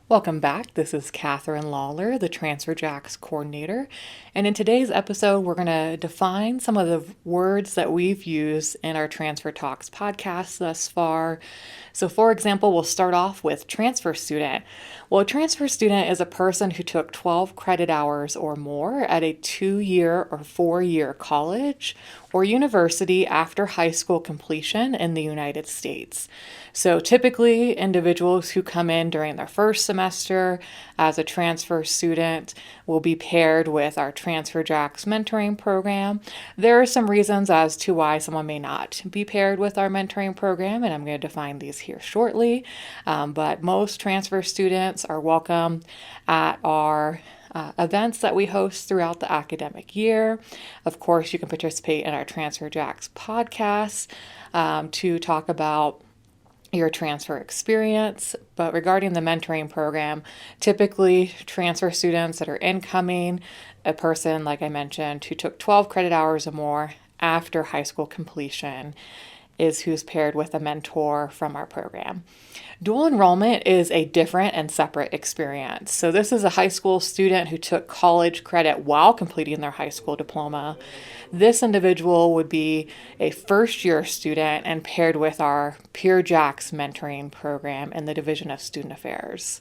Welcome back. This is Catherine Lawler, the Transfer Jacks coordinator. And in today's episode, we're going to define some of the words that we've used in our Transfer Talks podcast thus far. So, for example, we'll start off with transfer student. Well, a transfer student is a person who took 12 credit hours or more at a 2-year or 4-year college or university after high school completion in the United States. So typically, individuals who come in during their first semester as a transfer student will be paired with our Transfer Jacks mentoring program. There are some reasons as to why someone may not be paired with our mentoring program, and I'm going to define these here shortly. But most transfer students are welcome at our events that we host throughout the academic year. Of course, you can participate in our Transfer Jacks podcast to talk about your transfer experience. But regarding the mentoring program, typically transfer students that are incoming, a person, like I mentioned, who took 12 credit hours or more after high school completion is who's paired with a mentor from our program. Dual enrollment is a different and separate experience. So this is a high school student who took college credit while completing their high school diploma. This individual would be a first-year student and paired with our Peer Jacks mentoring program in the Division of Student Affairs.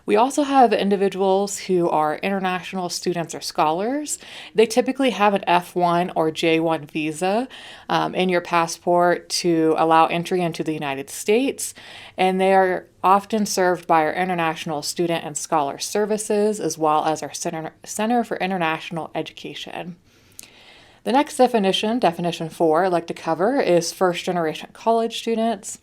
We also have individuals who are international students or scholars. They typically have an F1 or J1 visa in your passport to allow entry into the United States, and they are often served by our International Student and Scholar Services as well as our Center for International Education. The next definition 4, I'd like to cover is first-generation college students.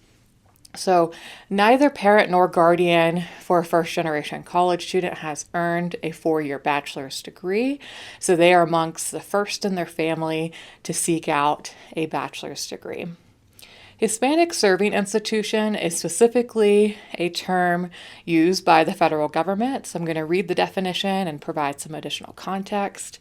So neither parent nor guardian for a first-generation college student has earned a 4-year bachelor's degree, so they are amongst the first in their family to seek out a bachelor's degree. Hispanic Serving Institution is specifically a term used by the federal government, so I'm going to read the definition and provide some additional context.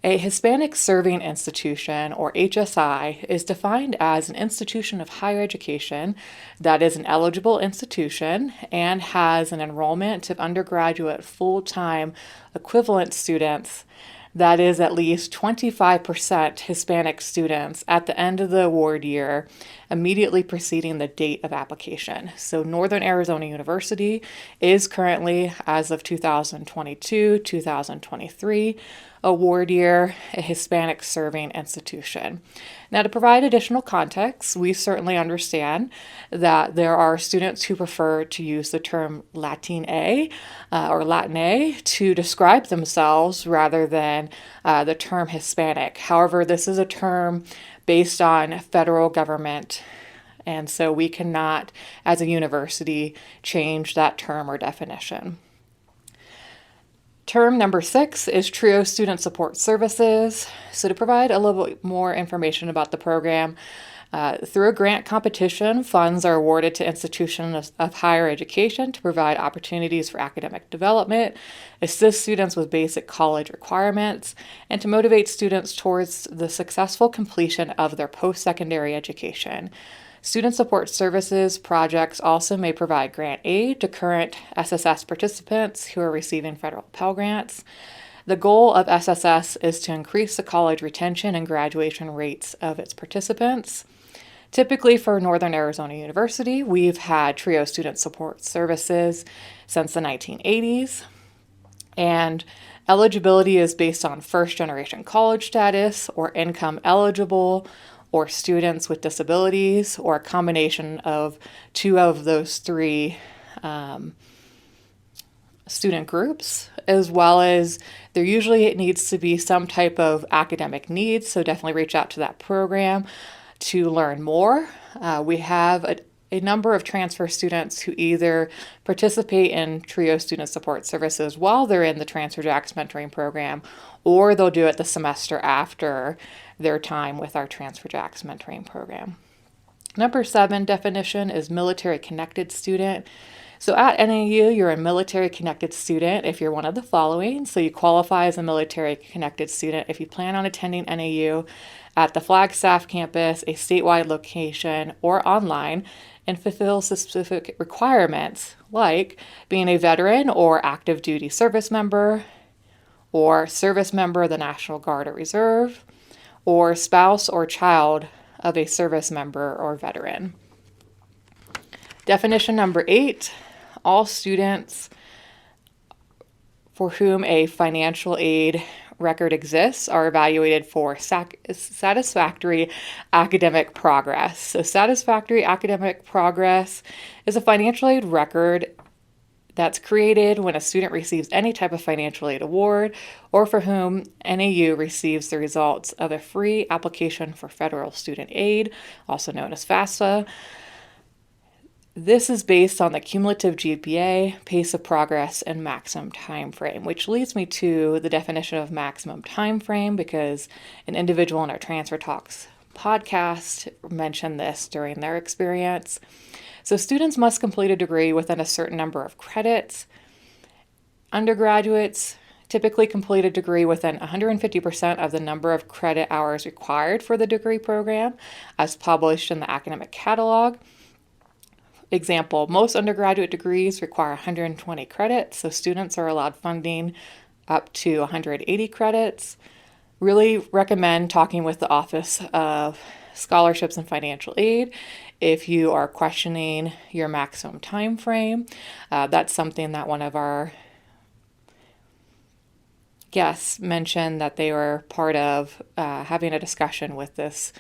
A Hispanic Serving Institution, or HSI, is defined as an institution of higher education that is an eligible institution and has an enrollment of undergraduate full-time equivalent students that is at least 25% Hispanic students at the end of the award year immediately preceding the date of application. So Northern Arizona University is currently, as of 2022-2023, award year, a Hispanic Serving Institution. Now, to provide additional context, we certainly understand that there are students who prefer to use the term Latina or Latina to describe themselves rather than the term Hispanic. However, this is a term based on federal government, and so we cannot, as a university, change that term or definition. Term number 6 is TRIO Student Support Services. So to provide a little bit more information about the program, through a grant competition, funds are awarded to institutions of higher education to provide opportunities for academic development, assist students with basic college requirements, and to motivate students towards the successful completion of their post-secondary education. Student support services projects also may provide grant aid to current SSS participants who are receiving federal Pell Grants. The goal of SSS is to increase the college retention and graduation rates of its participants. Typically for Northern Arizona University, we've had TRIO Student Support Services since the 1980s, and eligibility is based on first-generation college status or income eligible, or students with disabilities, or a combination of two of those three student groups, as well as there usually needs to be some type of academic needs, so definitely reach out to that program to learn more. We have a number of transfer students who either participate in TRIO Student Support Services while they're in the Transfer Jacks mentoring program, or they'll do it the semester after their time with our Transfer Jacks mentoring program. Number 7 definition is military connected student. So at NAU, you're a military connected student if you're one of the following. So you qualify as a military connected student if you plan on attending NAU at the Flagstaff campus, a statewide location, or online, and fulfill specific requirements like being a veteran or active duty service member, or service member of the National Guard or Reserve, or spouse or child of a service member or veteran. Definition number 8, all students for whom a financial aid record exists are evaluated for satisfactory academic progress. So satisfactory academic progress is a financial aid record that's created when a student receives any type of financial aid award or for whom NAU receives the results of a free application for federal student aid, also known as FAFSA. This is based on the cumulative GPA, pace of progress, and maximum time frame, which leads me to the definition of maximum time frame because an individual in our Transfer Talks podcast mentioned this during their experience. So students must complete a degree within a certain number of credits. Undergraduates typically complete a degree within 150% of the number of credit hours required for the degree program, as published in the academic catalog. Example, most undergraduate degrees require 120 credits, so students are allowed funding up to 180 credits. Really recommend talking with the Office of Scholarships and Financial Aid if you are questioning your maximum time frame. That's something that one of our guests mentioned that they were part of having a discussion with this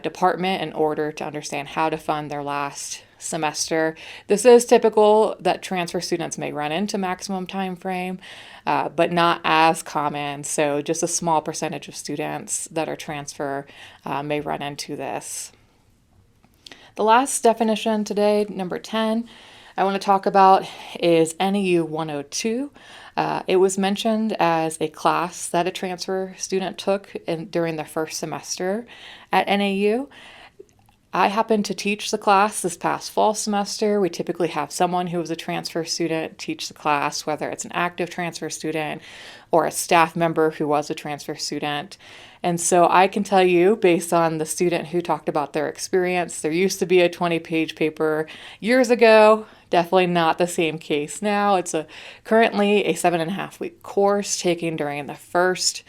department in order to understand how to fund their last semester. This is typical that transfer students may run into maximum time frame, but not as common. So just a small percentage of students that are transfer may run into this. The last definition today, number 10, I want to talk about is NAU 102. It was mentioned as a class that a transfer student took during their first semester at NAU. I happened to teach the class this past fall semester. We typically have someone who is a transfer student teach the class, whether it's an active transfer student or a staff member who was a transfer student. And so I can tell you, based on the student who talked about their experience, there used to be a 20-page paper years ago. Definitely not the same case now. It's currently a 7.5-week course taken during the first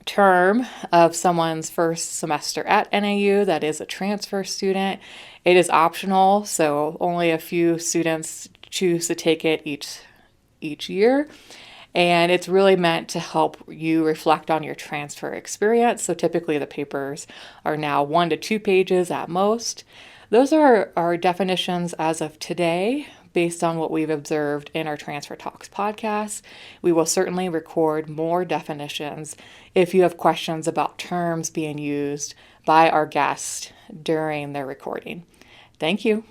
term of someone's first semester at NAU that is a transfer student. It is optional, so only a few students choose to take it each year. And it's really meant to help you reflect on your transfer experience. So typically the papers are now 1 to 2 pages at most. Those are our definitions as of today, based on what we've observed in our Transfer Talks podcast. We will certainly record more definitions if you have questions about terms being used by our guests during their recording. Thank you.